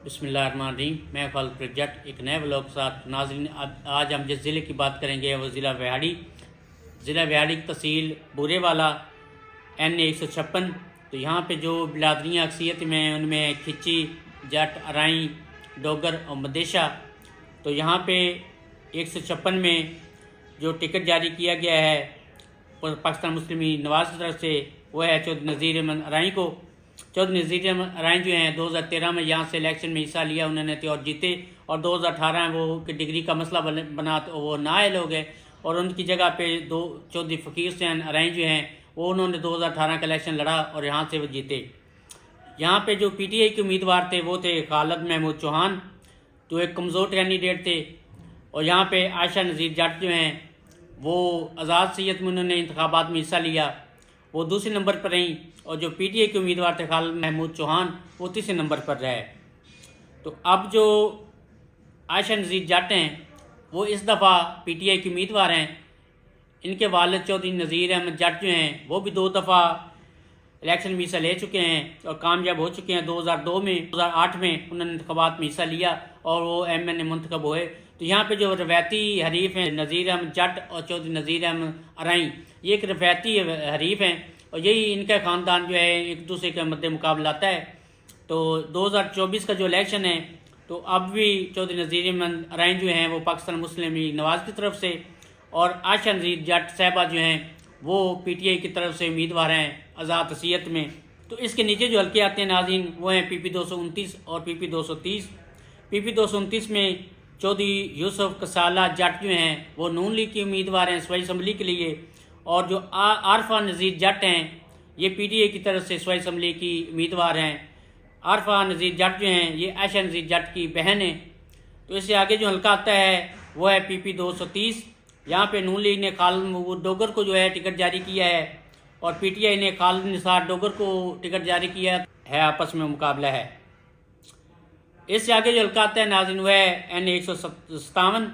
बिस्मिल्लाहिर्रहमानिर्रहीम। मैं खालिद प्रजट एक नए व्लॉग के साथ नाज़रीन। आज हम जिस ज़िले की बात करेंगे वो ज़िला व्याड़ी। ज़िला व्याड़ी की तहसील बूरेवाला N 156। तो यहाँ पे जो बिरादरियाँ अक्सियत में हैं उनमें खिची, जट, अराई, डोगर और मदेशा। तो यहाँ पे 156 में जो टिकट जारी किया गया है पाकिस्तान मुस्लिम लीग नवाज़ की तरफ से वो है चौधरी नज़ीर अहमद अराई को। चौधरी नज़ीर अहमद अराई जो हैं 2013 में यहाँ से इलेक्शन में हिस्सा लिया उन्होंने तो और जीते, और 2018 वो कि डिग्री का मसला बना तो वो नाअहल हो गए और उनकी जगह पे दो चौधरी फ़कीर हुसैन अराई जो हैं वो उन्होंने 2018 का इलेक्शन लड़ा और यहाँ से वो जीते। यहाँ पे जो PTI के उम्मीदवार थे वो थे खालिद महमूद चौहान जो एक कमज़ोर कैंडिडेट थे, और यहाँ पे आयशा नज़ीर जट जो हैं वो आज़ाद सैयद में उन्होंने इंतखाबात में हिस्सा लिया, वो दूसरे नंबर पर रहीं, और जो PTI के उम्मीदवार थे खालिद महमूद चौहान वो तीसरे नंबर पर रहे। तो अब जो आयशा नज़ीर जट हैं वो इस दफ़ा PTI के उम्मीदवार हैं। इनके वालिद चौधरी नज़ीर अहमद जट जो हैं वो भी 2 दफ़ा इलेक्शन में हिस्सा ले चुके हैं और कामयाब हो चुके हैं। 2002 में 2008 में उन्होंने इंतखाबात में हिस्सा लिया और वो MNA मुंतखब हुए। तो यहाँ पे जो रवायती हरीफ हैं नज़ीर अहमद जट और चौधरी नज़ीर अहमद अराई, ये एक रवायती हरीफ हैं और यही इनका ख़ानदान जो है एक दूसरे के मद्दे मुकाबला आता है। तो 2024 का जो इलेक्शन है तो अब भी चौधरी नज़ीर अहमद अराई जो हैं वो पाकिस्तान मुस्लिम लीग नवाज़ की तरफ से, और आयशा नज़ीर जट साहबा जो हैं वो PTI की तरफ से उम्मीदवार हैं आज़ाद हसीयत में। तो इसके नीचे जो हल्के आते हैं नाज़रीन वो हैं PP 229 और PP 230। PP 229 में चौधरी यूसुफ कसाला जट जो हैं वो नून लीग के उम्मीदवार हैं सूबाई असम्बली के लिए, और जो आरफा नज़ीर जट हैं ये PTI की तरफ से सूबाई असम्बली की उम्मीदवार हैं। आरफा नज़ीर जट जो हैं ये आयशा नज़ीर जट की बहन है। तो इससे आगे जो हल्का आता है वो है PP 230। यहाँ पे नून लीग ने खालिद महमूद डोगर को जो है टिकट जारी किया है और PTI ने खालिद निसार डोगर को टिकट जारी किया है, आपस में मुकाबला है। इससे आगे जो हल्का आता है नाज़रीन वो है N 157।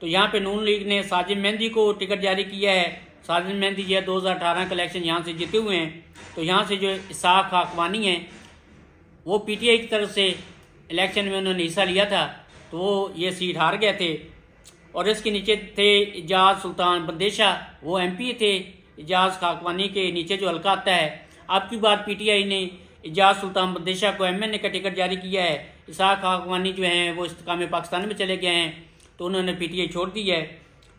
तो यहाँ पे नून लीग ने साजिद मेहंदी को टिकट जारी किया है। साजिद मेहंदी जो है 2018 का इलेक्शन यहाँ से जीते हुए हैं। तो यहाँ से जो इसाक खाकवानी हैं वो PTI की तरफ से इलेक्शन में उन्होंने हिस्सा लिया था तो वो ये सीट हार गए थे। और इसके नीचे थे इजाज़ सुल्तान बंदेशा, वो MP थे इजाज़ खाकवानी के नीचे जो हल्का आता है। अब की बार PTI ने इजाज़ सुल्तान बंदेशा को MNA का टिकट जारी किया है। इसाक खाकवानी जो हैं वो इस्तेकाम पाकिस्तान में चले गए हैं तो उन्होंने PTI छोड़ दी है।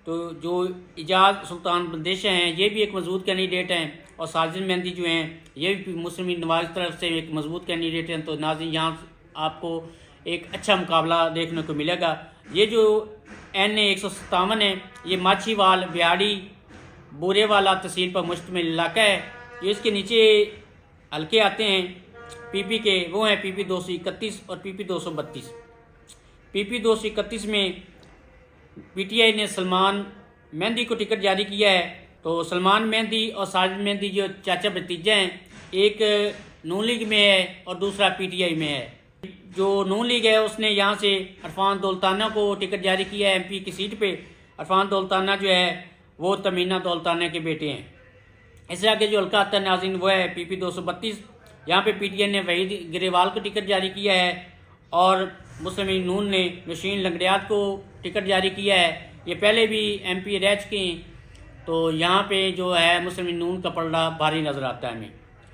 तो जो इजाज़ सुल्तान बंदेशा हैं ये भी एक मजबूत कैंडिडेट हैं, और साजिद मेहंदी जो हैं ये भी मुस्लिम लीग नवाज़ की तरफ से एक मजबूत कैंडिडेट हैं। तो नाज़रीन यहाँ आपको एक अच्छा मुकाबला देखने को मिलेगा। ये जो N 157 है ये माछीवाल व्याड़ी बूरेवाला तहसील पर मुश्तमिल इलाका है। ये इसके नीचे हल्के आते हैं PP के, वो हैं PP 231 और PP 232। PP 231 में PTI ने सलमान मेहंदी को टिकट जारी किया है। तो सलमान मेहंदी और साजिद मेहंदी जो चाचा भतीजा हैं, एक नून लीग में है और दूसरा PTI में है। जो नून लीग है उसने यहाँ से अरफान दौलताना को टिकट जारी किया है MP की सीट पे। अरफान दौलताना जो है वो तमीना दौलताना के बेटे हैं। इससे आगे जो हल्का आता है नाज़रीन वो है PP 232। यहाँ पे PTI ने वहीद ग्रेवाल को टिकट जारी किया है और मुस्लिम लीग नून ने नशीन लंगड़ियात को टिकट जारी किया है। ये पहले भी MP रह चुके हैं। तो यहाँ पे जो है मुस्लिम लीग नून का पलड़ा भारी नज़र आता है हमें।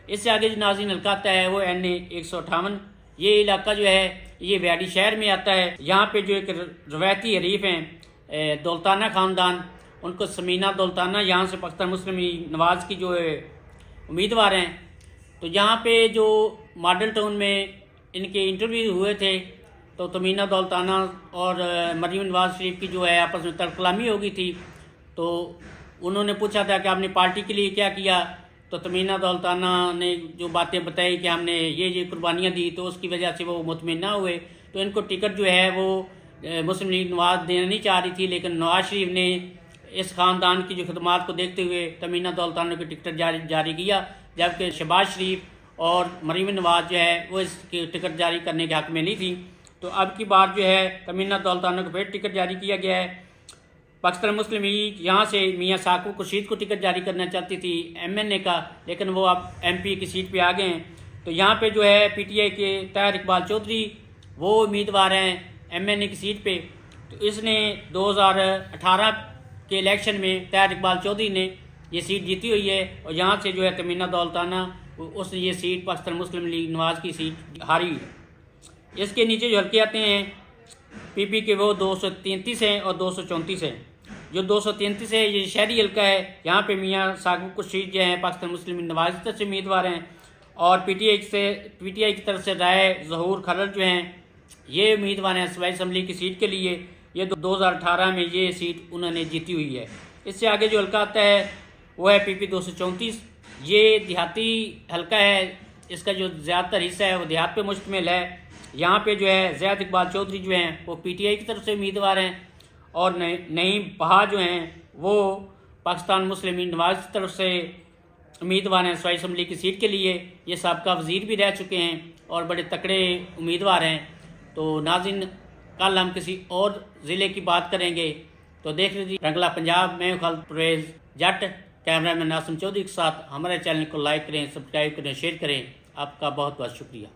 इससे आगे जो नाज़रीन हल्का आता है वो N 158। ये इलाका जो है ये व्याड़ी शहर में आता है। यहाँ पे जो एक रवायती हरीफ हैं दौलताना ख़ानदान, उनको समीना दौलताना यहाँ से पाकिस्तान मुस्लिम लीग नवाज़ की जो उम्मीदवार हैं। तो यहाँ पे जो मॉडल टाउन में इनके इंटरव्यू हुए थे तो तमीना दौलताना और मरीम नवाज शरीफ की जो है आपस में तरकलामी हो गई थी। तो उन्होंने पूछा था कि आपने पार्टी के लिए क्या किया, तो तमीना दौलताना ने जो बातें बताई कि हमने ये कुर्बानियाँ दी, तो उसकी वजह से वो मुतमिन ना हुए। तो इनको टिकट जो है वो मुस्लिम लीग नवाज़ देना नहीं चाह रही थी, लेकिन नवाज शरीफ ने इस ख़ानदान की जो खदमात को देखते हुए तमीना दौलताना को टिकट जारी किया, जबकि शहबाज शरीफ और मरीम नवाज जो है वो इसकी टिकट जारी करने के हक़ में नहीं थी। तो अब की बार जो है तमीना दौलताना को फिर टिकट जारी किया गया है। पाकिस्तान मुस्लिम लीग यहाँ से मियाँ साकिब खुर्शीद को टिकट जारी करना चाहती थी MNA का, लेकिन वो अब MP की सीट पे आ गए हैं। तो यहाँ पे जो है PTI के ताहिर इकबाल चौधरी वो उम्मीदवार हैं MNA की सीट पे। तो इसने 2018 के इलेक्शन में तैयार इकबाल चौधरी ने ये सीट जीती हुई है, और यहाँ से जो है तमीना दौलताना उसने ये सीट पाकिस्तान मुस्लिम लीग नवाज की सीट हारी हुई है। इसके नीचे जो हल्के आते हैं PP के, वो 233 हैं और 234 हैं। जो 233 है ये शहरी हल्का है, यहाँ पे मियाँ साकिब कुशीद जो हैं पाकिस्तान मुस्लिम लीग नवाज की तरफ से उम्मीदवार हैं, और PTI की तरफ से राय ज़हूर खलल जो हैं ये उम्मीदवार हैं सूबाई असम्बली की सीट के लिए। ये 2018 में ये सीट उन्होंने जीती हुई है। इससे आगे जो हल्का आता है वो है PP 234। ये देहाती हल्का है, इसका जो ज़्यादातर हिस्सा है वो देहात पे मुश्तमिल है। यहाँ पे जो है ज़ैद इकबाल चौधरी जो हैं वो PTI की तरफ से उम्मीदवार हैं, और नईम बहा जो हैं वो पाकिस्तान मुस्लिम लीग नवाज की तरफ से उम्मीदवार हैं सूबाई असम्बली की सीट के लिए। ये साबका वज़ीर भी रह चुके हैं और बड़े तकड़े उम्मीदवार हैं। तो नाज़रीन, कल हम किसी और ज़िले की बात करेंगे। तो देख लीजिए रंगला पंजाब में खालिद परवेज़ जट, कैमरामैन नासिम चौधरी के साथ। हमारे चैनल को लाइक करें, सब्सक्राइब करें, शेयर करें। आपका बहुत बहुत शुक्रिया।